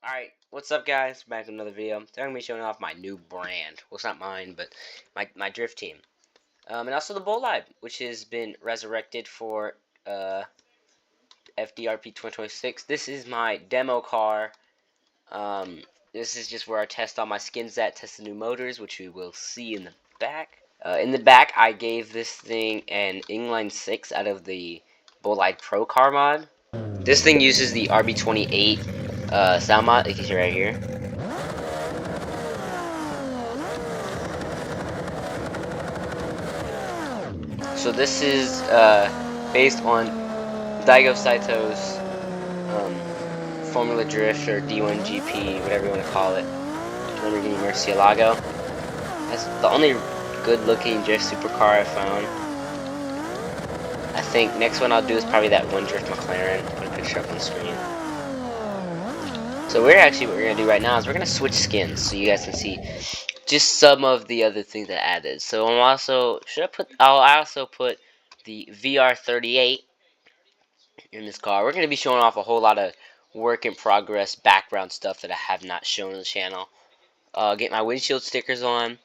Alright, what's up guys? Back with another video. Today I'm going to be showing off my new brand. Well, it's not mine, but my drift team. And also the Bolide, which has been resurrected for FDRP 2026. This is my demo car. This is just where I test all my skins at, test the new motors, which we will see in the back. In the back, I gave this thing an inline 6 out of the Bolide Pro Car mod. This thing uses the RB28 sound mod, like you see right here. So this is based on Daigo Saito's Formula Drift or D1GP, whatever you want to call it, Lamborghini Murcielago. That's the only good-looking drift supercar I found. I think next one I'll do is probably that one drift McLaren. Put a picture up on the screen. So what we're gonna do right now is we're gonna switch skins so you guys can see just some of the other things that I added. So I'll also put the VR38 in this car. We're going to be showing off a whole lot of work in progress background stuff that I have not shown on the channel. Get my windshield stickers on.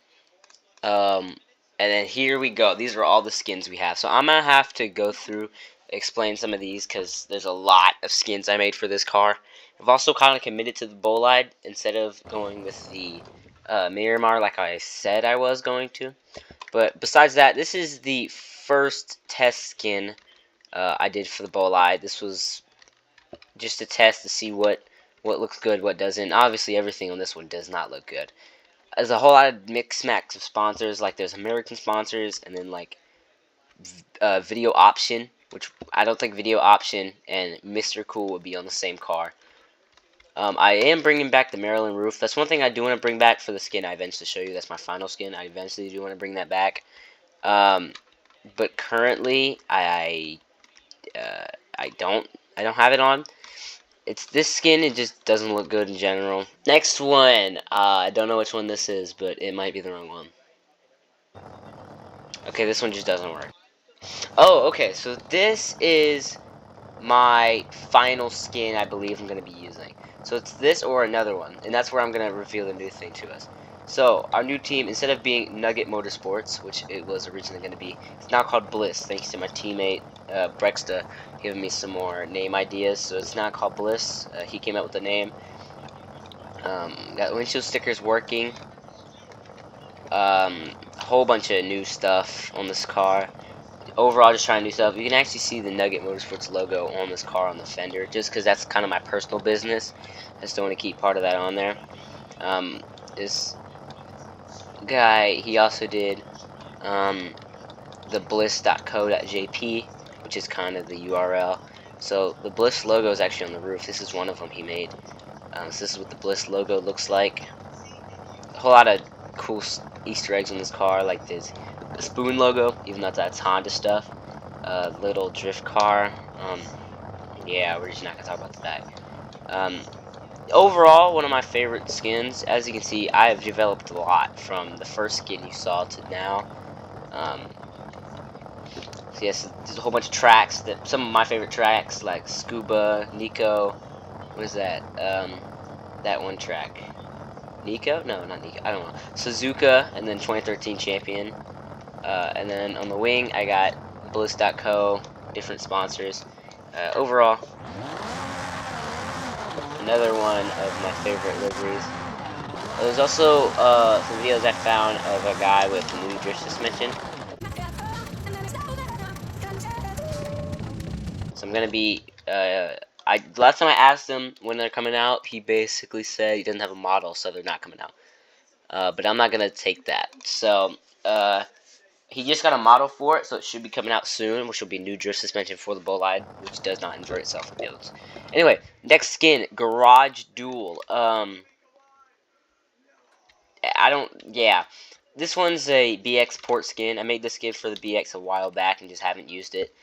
And then here we go. These are all the skins we have. So I'm going to have to go through, explain some of these because there's a lot of skins I made for this car. I've also kind of committed to the Bolide instead of going with the Miramar like I said I was going to. But besides that, this is the first test skin I did for the Bolide. This was just a test to see what looks good, what doesn't. Obviously, everything on this one does not look good. There's a whole lot of mix max of sponsors. Like there's American sponsors, and then like Video Option, which I don't think Video Option and Mr. Cool would be on the same car. I am bringing back the Maryland roof. That's one thing I do want to bring back for the skin I eventually show you. That's my final skin. I eventually do want to bring that back. But currently, I don't have it on. It's this skin, it just doesn't look good in general. Next one, I don't know which one this is, but it might be the wrong one. Okay, this one just doesn't work. Oh, okay, so this is my final skin I believe I'm going to be using. So it's this or another one, and that's where I'm going to reveal the new thing to us. So, our new team, instead of being Nugget Motorsports, which it was originally going to be, it's now called Bliss, thanks to my teammate, Brexta, giving me some more name ideas. So it's now called Bliss. He came up with the name. Got windshield stickers working. A whole bunch of new stuff on this car. Overall, just trying new stuff. You can actually see the Nugget Motorsports logo on this car on the fender, just because that's kind of my personal business. I just don't want to keep part of that on there. This guy, he also did the bliss.co.jp, which is kind of the URL. So the Bliss logo is actually on the roof. This is one of them he made. So this is what the Bliss logo looks like. A whole lot of cool Easter eggs on this car, like this spoon logo, even though that's Honda stuff. Little drift car. Yeah, we're just not gonna talk about that. Overall, one of my favorite skins. As you can see, I have developed a lot from the first skin you saw to now. So yes, there's a whole bunch of tracks that some of my favorite tracks, like Scuba, Nico. What is that? That one track. Nico? No, not Nico. I don't know. Suzuka, and then 2013 champion. And then on the wing, I got Bliss.co, different sponsors. Overall, another one of my favorite liveries. There's also some videos I found of a guy with a new drift suspension. So I'm gonna be. Last time I asked him when they're coming out, he basically said he doesn't have a model, so they're not coming out. But I'm not gonna take that. So he just got a model for it, so it should be coming out soon, which will be new drift suspension for the Bolide, which does not invert itself in fields. Anyway, next skin, Garage Duel. Yeah. This one's a BX port skin. I made this skin for the BX a while back and just haven't used it.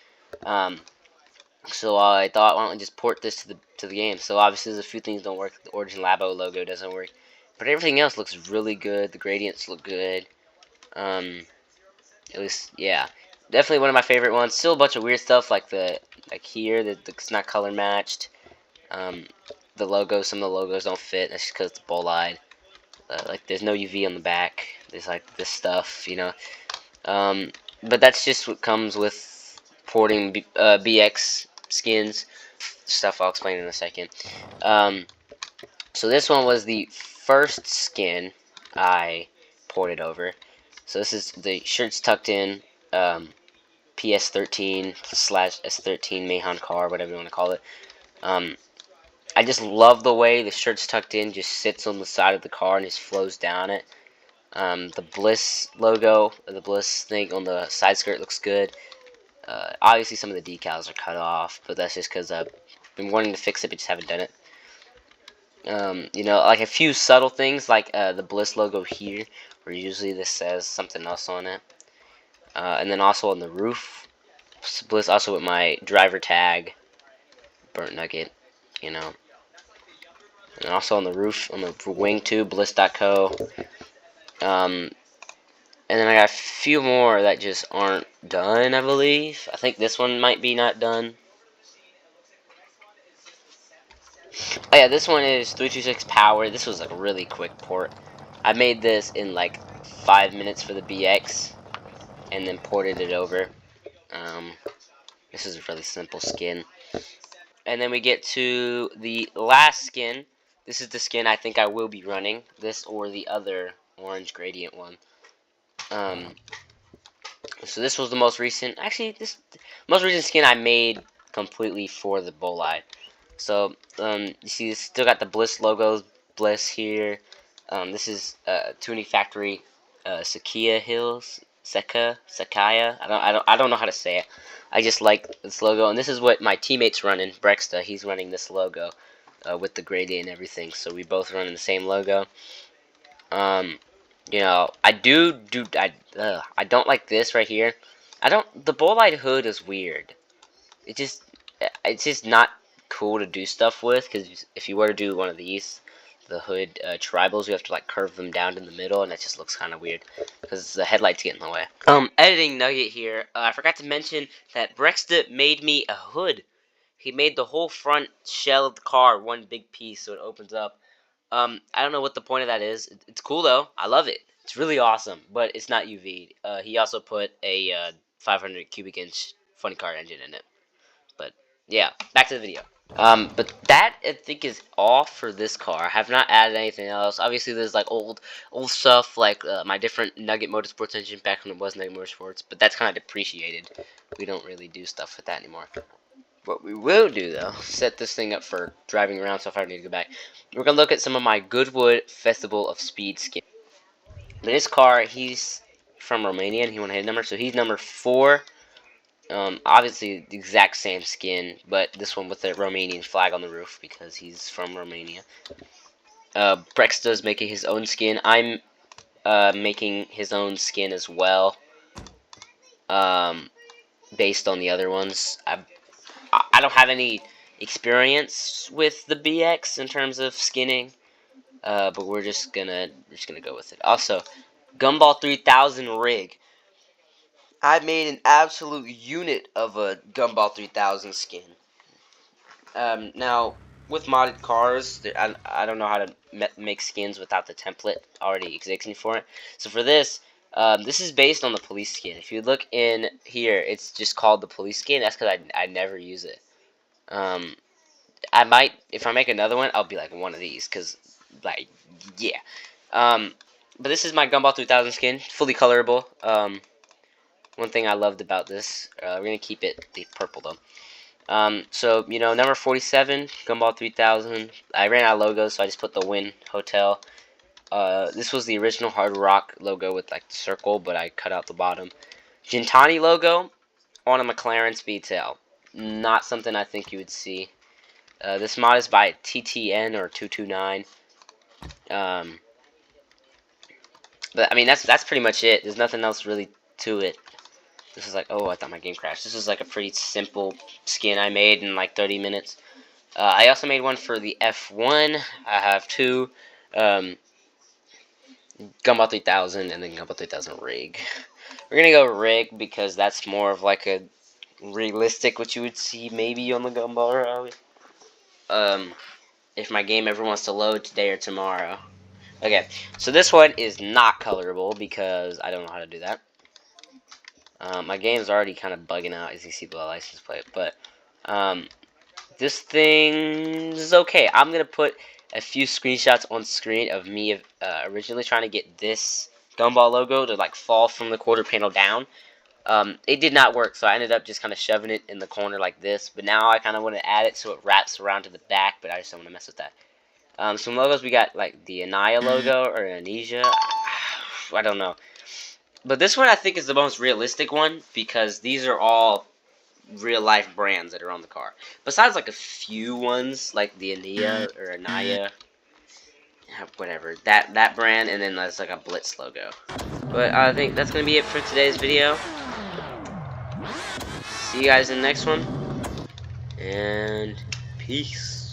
So I thought, why don't we just port this to the game? So obviously there's a few things don't work. The Origin Labo logo doesn't work, but everything else looks really good. The gradients look good. At least, yeah. definitely one of my favorite ones. Still a bunch of weird stuff like here that's not color matched. The logo, some of the logos don't fit. That's just because it's bull-eyed. Like there's no UV on the back. There's like this stuff, you know. But that's just what comes with porting BX skins. Stuff I'll explain in a second. So this one was the first skin I ported over. So this is the shirts tucked in. PS13 slash S13 Mahon car, whatever you want to call it. I just love the way the shirt's tucked in, just sits on the side of the car and just flows down it. The Bliss logo, the Bliss thing on the side skirt looks good. Obviously, some of the decals are cut off, but that's just because I've been wanting to fix it, but just haven't done it. You know, like a few subtle things, like the Bliss logo here, where usually this says something else on it. And then also on the roof, Bliss also with my driver tag, burnt nugget, you know. And also on the roof, on the wing too, bliss.co. And then I got a few more that just aren't done, I believe. I think this one might be not done. Oh yeah, this one is 326 power. This was like a really quick port. I made this in like 5 minutes for the BX, and then ported it over. This is a really simple skin. And then we get to the last skin. This is the skin I think I will be running. This or the other orange gradient one. So this was the most recent. Actually, this most recent skin I made completely for the Bolide. So you see, it's still got the Bliss logos. Bliss here. This is Tuning Factory, Sakia Hills, Sakaya. I don't know how to say it. I just like this logo, and this is what my teammate's running. Brexta, he's running this logo with the gradient and everything. So we both running the same logo. You know, I don't like this right here. The Bolide hood is weird. It's just not cool to do stuff with, because if you were to do one of these, the hood tribals, you have to like curve them down in the middle, and that just looks kind of weird because the headlights get in the way. Editing nugget here. I forgot to mention that Brexta made me a hood. He made the whole front shell of the car one big piece, so it opens up. I don't know what the point of that is. It's cool though. I love it. It's really awesome, but it's not UV. He also put a 500 cubic inch funny car engine in it. But yeah, back to the video. But that I think is all for this car. I have not added anything else. Obviously, there's like old stuff like my different Nugget Motorsports engine back when it was Nugget Motorsports, but that's kind of depreciated. We don't really do stuff with that anymore. What we will do though, set this thing up for driving around. So if I need to go back, we're gonna look at some of my Goodwood Festival of Speed skins. This car, he's from Romania and he won a hit number, so he's number 4. Obviously the exact same skin, but this one with the Romanian flag on the roof because he's from Romania. Brexta's making his own skin. I'm making his own skin as well, based on the other ones. I don't have any experience with the BX in terms of skinning, but we're just gonna go with it. Also, Gumball 3000 rig. I made an absolute unit of a Gumball 3000 skin. Now, with modded cars, I don't know how to make skins without the template already existing for it. So for this, this is based on the police skin. If you look in here, it's just called the police skin. That's because I never use it. I might, if I make another one, I'll be like one of these, because, like, yeah. But this is my Gumball 3000 skin, fully colorable. One thing I loved about this, we're going to keep it the purple though. So, you know, number 47, Gumball 3000. I ran out of logos, so I just put the Wynn Hotel. This was the original Hard Rock logo with like the circle, but I cut out the bottom. Gintani logo on a McLaren Speedtail. Not something I think you would see. This mod is by TTN or 229. But I mean, that's pretty much it. There's nothing else really to it. This is like, oh, I thought my game crashed. This is like a pretty simple skin I made in like 30 minutes. I also made one for the F1. I have 2. Gumball 3000 and then Gumball 3000 rig. We're gonna go rig because that's more of like a realistic what you would see maybe on the Gumball Rally. If my game ever wants to load today or tomorrow. Okay, so this one is not colorable because I don't know how to do that. My game's already kind of bugging out as you see the license plate, but this thing is okay. I'm gonna put a few screenshots on screen of me originally trying to get this Gumball logo to like fall from the quarter panel down. It did not work, so I ended up just kind of shoving it in the corner like this. But now I kind of want to add it so it wraps around to the back, but I just don't want to mess with that. Some logos we got like the Anaya logo or Anesia. I don't know. But this one I think is the most realistic one because these are all real life brands that are on the car. Besides like a few ones like the Anaya or Anaya, whatever that brand, and then there's like a Blitz logo. But I think that's gonna be it for today's video. See you guys in the next one, and peace.